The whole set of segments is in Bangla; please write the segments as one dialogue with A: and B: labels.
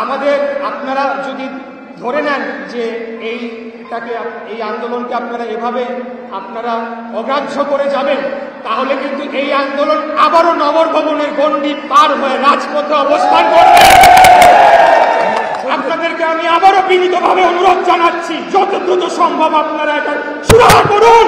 A: আমাদের আপনারা যদি ধরে নেন যে এই আন্দোলনকে আপনারা এভাবে অগ্রাহ্য করে যাবেন, তাহলে কিন্তু এই আন্দোলন আবারও নগর ভবনের গণ্ডি পার হয়ে রাজপথে অবস্থান করবে। আপনাদেরকে আমি আবারও বিনীতভাবে অনুরোধ জানাচ্ছি, যত দ্রুত সম্ভব আপনারা এটা সুরাহা করুন।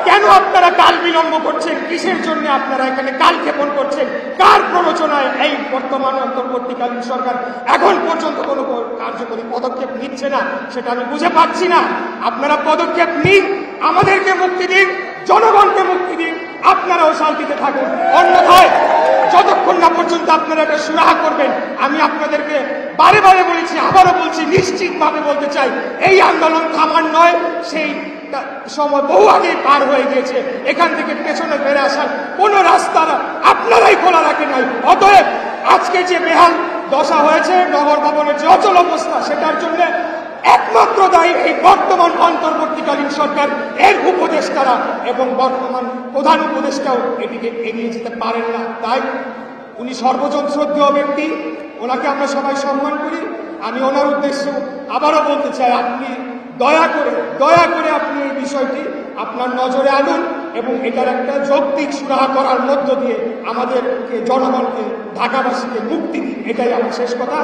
A: কেন আপনারা কাল বিলম্ব করছেন? কিসের জন্য আপনারা এখানে কাল ক্ষেপণ করছেন? কার প্ররোচনায় এই বর্তমান অন্তর্বর্তীকালীন সরকার এখন পর্যন্ত কোনো কার্যকরী পদক্ষেপ নিচ্ছে না, সেটা আমি বুঝে পাচ্ছি না। আপনারা পদক্ষেপ নিন, আমাদেরকে মুক্তি দিন, জনগণকে মুক্তি দিন, আপনারাও শান্তিতে থাকুন। অন্যথায় যতক্ষণ না পর্যন্ত আপনারা এটা সুরাহা করবেন, আমি আপনাদেরকে বারে বারে বলেছি, আবারও বলছি, নিশ্চিতভাবে বলতে চাই, এই আন্দোলন থামার নয়, সেই সময় বহু আগে পার হয়ে গিয়েছে। এখান থেকে পেছনে ফিরে আসার কোন রাস্তা আপনারাই খোলা রাখেন নাই। অতএব আজকে যে বেহাল দশা হয়েছে, নগর ভবনের যে অচল অবস্থা, সেটার জন্য একমাত্র দায়ী এই বর্তমান অন্তর্বর্তীকালীন সরকার, এর উপদেষ্টারা এবং বর্তমান প্রধান উপদেষ্টাও এটিকে এগিয়ে যেতে পারেন না। তাই উনি সর্বজন শ্রদ্ধেয় ব্যক্তি, ওনাকে আমরা সবাই সম্মান করি। আমি ওনার উদ্দেশ্যে আবারও বলতে চাই, আপনি দয়া করে আপনি এই বিষয়টি আপনার নজরে আনুন এবং এটার একটা যৌক্তিক সুরাহা করার মধ্য দিয়ে আমাদেরকে, জনগণকে, ঢাকাবাসীকে মুক্তি দিন। এটাই আমার শেষ কথা।